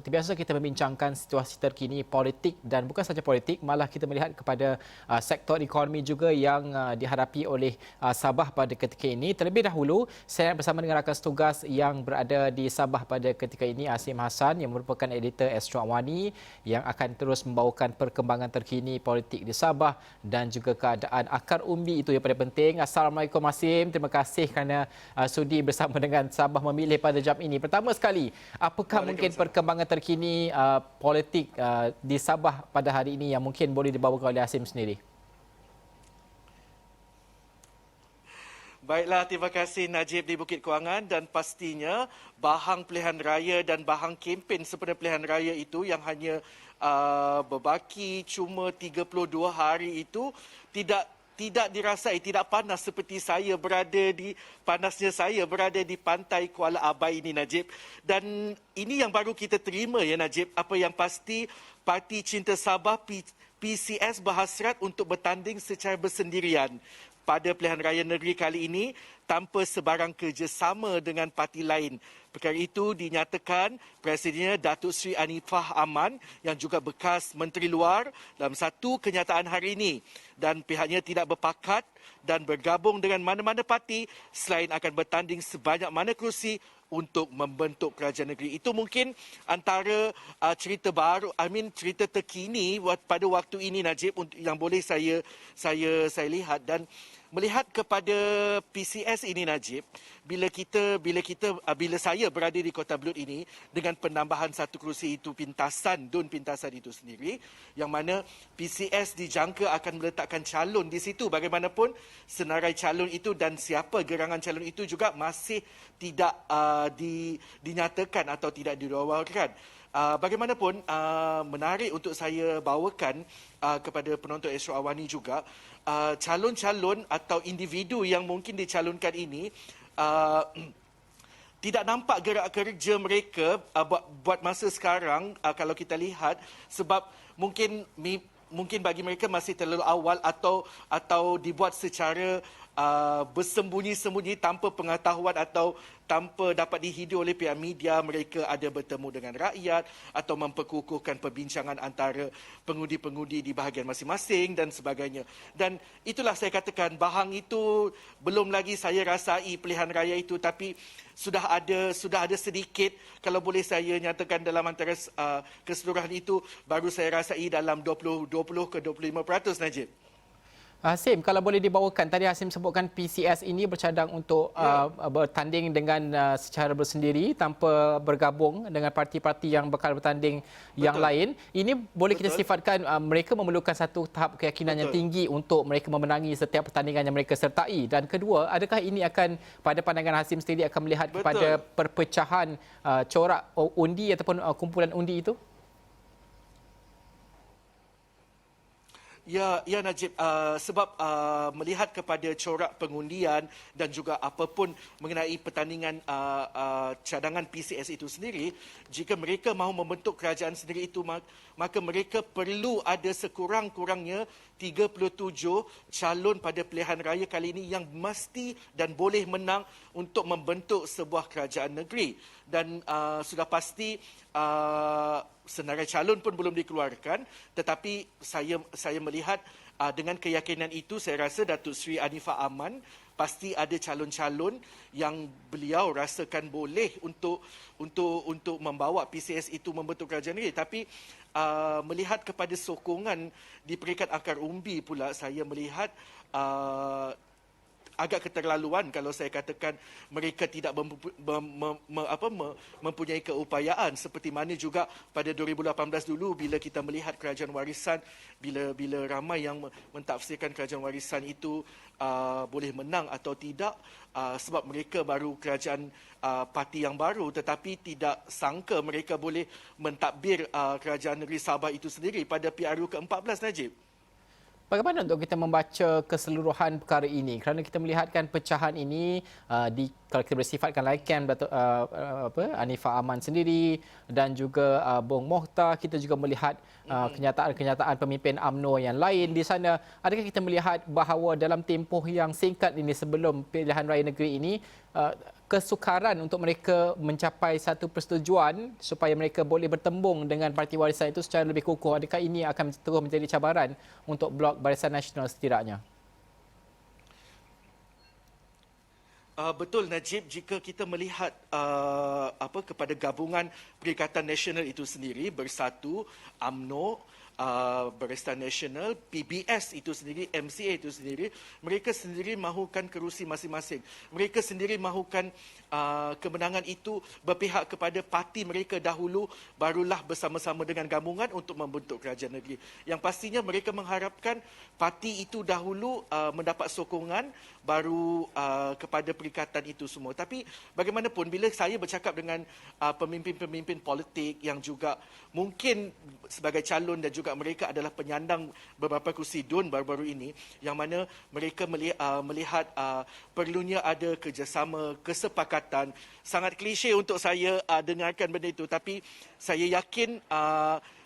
seperti biasa kita membincangkan situasi terkini politik dan bukan sahaja politik, malah kita melihat kepada sektor ekonomi juga yang dihadapi oleh Sabah pada ketika ini. Terlebih dahulu, saya bersama dengan rakan setugas yang berada di Sabah pada ketika ini, Asim Hassan yang merupakan editor Astro Awani yang akan terus membawakan perkembangan terkini politik di Sabah dan juga keadaan akar umbi itu yang paling penting. Assalamualaikum Asim, terima kasih kerana sudi bersama dengan Sabah memilih pada jam ini. Pertama sekali, apakah mungkin perkembangan terkini politik di Sabah pada hari ini yang mungkin boleh dibawakan oleh Asim sendiri? Baiklah, terima kasih Najib di Bukit Kewangan, dan pastinya bahang pilihan raya dan bahang kempen sempena pilihan raya itu yang hanya berbaki cuma 32 hari itu tidak dirasai, tidak panas seperti panasnya saya berada di pantai Kuala Abai ini, Najib. Dan ini yang baru kita terima ya, Najib. Apa yang pasti, Parti Cinta Sabah PCS berhasrat untuk bertanding secara bersendirian pada pilihan raya negeri kali ini tanpa sebarang kerjasama dengan parti lain. Perkara itu dinyatakan Presidennya Datuk Seri Anifah Aman yang juga bekas Menteri Luar dalam satu kenyataan hari ini, dan pihaknya tidak berpakat dan bergabung dengan mana-mana parti selain akan bertanding sebanyak mana kerusi untuk membentuk kerajaan negeri. Itu mungkin antara cerita baru, cerita terkini pada waktu ini, Najib, yang boleh saya lihat. Dan melihat kepada PCS ini, Najib, bila saya berada di Kota Belud ini dengan penambahan satu kerusi itu Dun Pintasan itu sendiri, yang mana PCS dijangka akan meletakkan calon di situ. Bagaimanapun senarai calon itu dan siapa gerangan calon itu juga masih tidak dinyatakan atau tidak didorwakan. Bagaimanapun menarik untuk saya bawakan kepada penonton Astro Awani juga, calon-calon atau individu yang mungkin dicalonkan ini tidak nampak gerak kerja mereka buat masa sekarang kalau kita lihat, sebab mungkin bagi mereka masih terlalu awal atau dibuat secara bersembunyi-sembunyi tanpa pengetahuan atau tanpa dapat dihidu oleh pihak media. Mereka ada bertemu dengan rakyat atau memperkukuhkan perbincangan antara pengundi-pengundi di bahagian masing-masing dan sebagainya. Dan itulah saya katakan, bahang itu belum lagi saya rasai pilihan raya itu, tapi sudah ada sedikit, kalau boleh saya nyatakan dalam antara keseluruhan itu baru saya rasai dalam 20 ke 25%, Najib. Hasim, kalau boleh dibawakan, tadi Hasim sebutkan PCS ini bercadang untuk bertanding dengan secara bersendiri tanpa bergabung dengan parti-parti yang bakal bertanding yang lain. Ini boleh kita sifatkan mereka memerlukan satu tahap keyakinan yang tinggi untuk mereka memenangi setiap pertandingan yang mereka sertai. Dan kedua, adakah ini akan, pada pandangan Hasim sendiri, akan melihat kepada perpecahan corak undi ataupun kumpulan undi itu? Ya Najib, sebab melihat kepada corak pengundian dan juga apapun mengenai pertandingan cadangan PCS itu sendiri, jika mereka mahu membentuk kerajaan sendiri itu, maka mereka perlu ada sekurang-kurangnya 37 calon pada pilihan raya kali ini yang mesti dan boleh menang untuk membentuk sebuah kerajaan negeri. Dan sudah pasti senarai calon pun belum dikeluarkan, tetapi saya melihat dengan keyakinan itu, saya rasa Datuk Seri Anifah Aman pasti ada calon-calon yang beliau rasakan boleh untuk membawa PCS itu membentuk kerajaan negeri. Tapi melihat kepada sokongan di peringkat akar umbi pula, saya melihat agak keterlaluan kalau saya katakan mereka tidak mempunyai keupayaan seperti mana juga pada 2018 dulu bila kita melihat kerajaan warisan, bila ramai yang mentafsirkan kerajaan warisan itu boleh menang atau tidak sebab mereka baru kerajaan parti yang baru, tetapi tidak sangka mereka boleh mentadbir kerajaan negeri Sabah itu sendiri pada PRU ke-14, Najib. Bagaimana untuk kita membaca keseluruhan perkara ini? Kerana kita melihatkan pecahan ini kalau kita bersifatkan Laikam Datuk Anifah Aman sendiri dan juga Bong Mohtar, kita juga melihat kenyataan-kenyataan pemimpin UMNO yang lain di sana. Adakah kita melihat bahawa dalam tempoh yang singkat ini sebelum pilihan raya negeri ini, kesukaran untuk mereka mencapai satu persetujuan supaya mereka boleh bertembung dengan parti warisan itu secara lebih kukuh, adakah ini akan terus menjadi cabaran untuk Blok Barisan Nasional setidaknya? Betul Najib, jika kita melihat kepada gabungan Perikatan Nasional itu sendiri, Bersatu, UMNO, Barisan Nasional, PBS itu sendiri, MCA itu sendiri, mereka sendiri mahukan kerusi masing-masing. Mereka sendiri mahukan kemenangan itu berpihak kepada parti mereka dahulu, barulah bersama-sama dengan gabungan untuk membentuk kerajaan negeri. Yang pastinya mereka mengharapkan parti itu dahulu mendapat sokongan, baru kepada perikatan itu semua. Tapi bagaimanapun, bila saya bercakap dengan pemimpin-pemimpin politik yang juga mungkin sebagai calon dan juga mereka adalah penyandang beberapa kursi DUN baru-baru ini, yang mana mereka melihat perlunya ada kerjasama, kesepakatan. Sangat klise untuk saya dengarkan benda itu, tapi saya yakin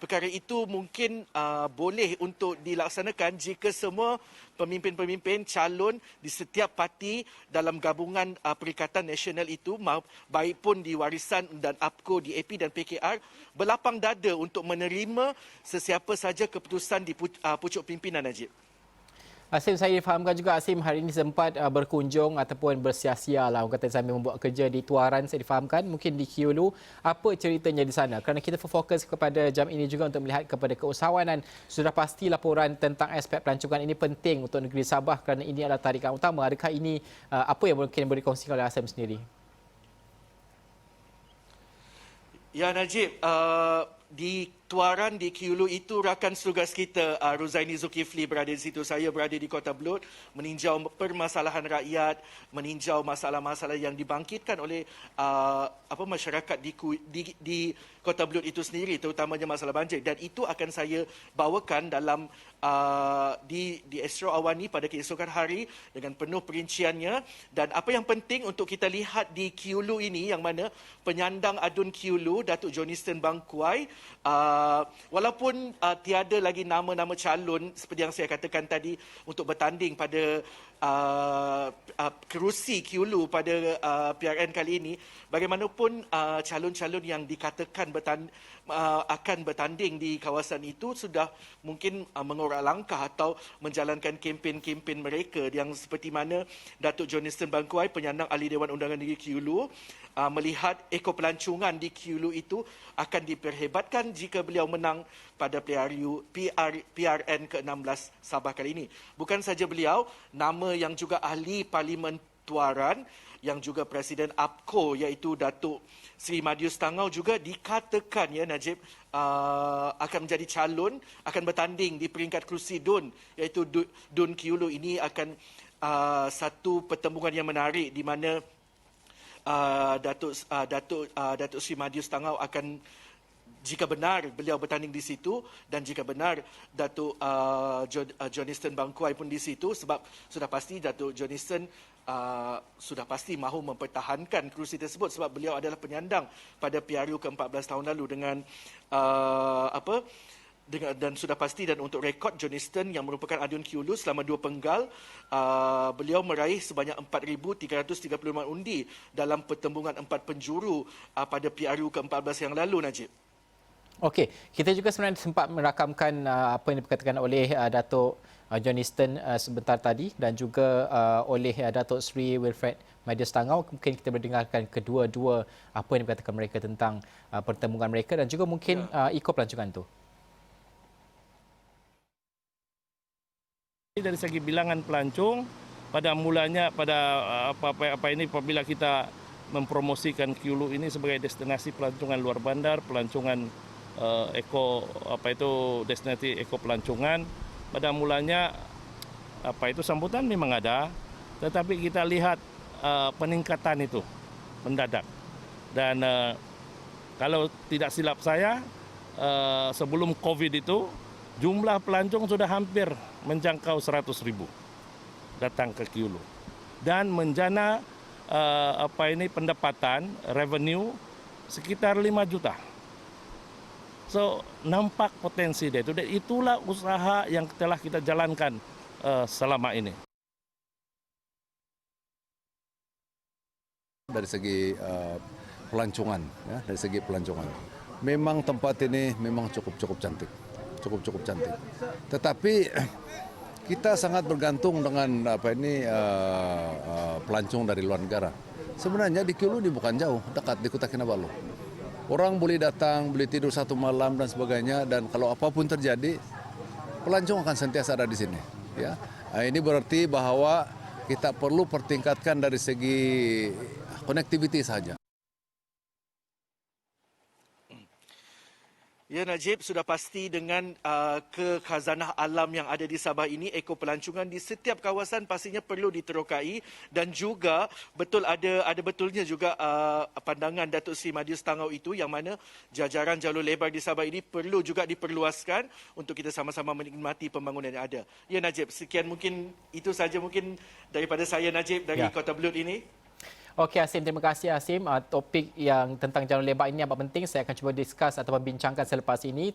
perkara itu mungkin boleh untuk dilaksanakan jika semua pemimpin-pemimpin calon di setiap parti dalam gabungan Perikatan Nasional itu, baik pun di Warisan dan APKO, di AP dan PKR, berlapang dada untuk menerima sesiapa saja keputusan di pucuk pimpinan, Najib. Asim, saya fahamkan juga Asim hari ini sempat berkunjung ataupun bersia-sia lah, orang kata sambil membuat kerja di Tuaran, saya difahamkan, mungkin di Kiulu. Apa ceritanya di sana? Kerana kita fokus kepada jam ini juga untuk melihat kepada keusahawanan. Sudah pasti laporan tentang aspek pelancongan ini penting untuk negeri Sabah kerana ini adalah tarikan utama. Adakah ini apa yang mungkin boleh dikongsikan oleh Asim sendiri? Ya Najib, di Tuaran, di Kiulu itu rakan tugas kita Ruzaini Zulkifli berada di situ. Saya berada di Kota Belud meninjau permasalahan rakyat, meninjau masalah-masalah yang dibangkitkan oleh masyarakat di Kota Belud itu sendiri, terutamanya masalah banjir, dan itu akan saya bawakan dalam di Astro Awani pada keesokan hari dengan penuh perinciannya. Dan apa yang penting untuk kita lihat di Kiulu ini, yang mana penyandang adun Kiulu Datuk Joniston Bangkuai, walaupun tiada lagi nama-nama calon seperti yang saya katakan tadi untuk bertanding pada kerusi Kiulu pada PRN kali ini, bagaimanapun calon-calon yang dikatakan akan bertanding di kawasan itu sudah mungkin mengorak langkah atau menjalankan kempen-kempen mereka, yang seperti mana Datuk Joniston Bangkuai, penyandang Ahli Dewan Undangan Negeri Kiulu, melihat ekopelancongan di Kiulu itu akan diperhebatkan jika beliau menang pada PRN ke-16 Sabah kali ini. Bukan saja beliau, nama yang juga ahli Parlimen Tuaran, yang juga Presiden APKO iaitu Datuk Seri Madius Tangau juga dikatakan, ya Najib, akan menjadi calon, akan bertanding di peringkat kerusi DUN, iaitu DUN Kiulu. Ini akan satu pertembungan yang menarik di mana Datuk Seri Madius Tangau akan, jika benar beliau bertanding di situ, dan jika benar Datuk Joniston Bangkuai pun di situ, sebab sudah pasti Datuk Joniston sudah pasti mahu mempertahankan kerusi tersebut sebab beliau adalah penyandang pada PRU ke-14 tahun lalu dan sudah pasti. Dan untuk rekod Joniston yang merupakan adun Kiulu selama 2 penggal, beliau meraih sebanyak 4,335 undi dalam pertembungan 4 penjuru pada PRU ke-14 yang lalu, Najib. Okey, kita juga sebenarnya sempat merakamkan apa yang diperkatakan oleh Datuk Joniston sebentar tadi dan juga oleh Datuk Seri Wilfred Madius Tangau. Mungkin kita mendengarkan kedua-dua apa yang dikatakan mereka tentang pertembungan mereka dan juga mungkin ikut pelancongan itu. Dari segi bilangan pelancong, pada mulanya apabila kita mempromosikan Kiulu ini sebagai destinasi pelancongan luar bandar, pelancongan destinasi eko pelancongan. Pada mulanya sambutan memang ada, tetapi kita lihat peningkatan itu mendadak. Dan kalau tidak silap saya, sebelum Covid itu jumlah pelancong sudah hampir menjangkau 100.000 datang ke Kiulu. Dan menjana pendapatan revenue sekitar 5 juta. So nampak potensi dia itu, dan itulah usaha yang telah kita jalankan selama ini. Dari segi pelancongan, ya, dari segi pelancongan, memang tempat ini memang cukup cantik. Tetapi kita sangat bergantung dengan pelancong dari luar negara. Sebenarnya di Kiulu ini bukan jauh, dekat di Kota Kinabalu. Orang boleh datang, boleh tidur satu malam dan sebagainya, dan kalau apapun terjadi, pelancong akan sentiasa ada di sini. Ya, ini berarti bahwa kita perlu pertingkatkan dari segi connectivity saja. Ya Najib, sudah pasti dengan kekhazanah alam yang ada di Sabah ini, ekopelancongan di setiap kawasan pastinya perlu diterokai, dan juga ada betulnya juga pandangan Datuk Seri Madius Tangau itu, yang mana jajaran jalur lebar di Sabah ini perlu juga diperluaskan untuk kita sama-sama menikmati pembangunan yang ada. Ya Najib, sekian mungkin itu saja mungkin daripada saya Najib dari Kota Belud ini. Okey Asim, terima kasih Asim. Topik yang tentang jalur lebar ini amat penting. Saya akan cuba discuss atau membincangkan selepas ini.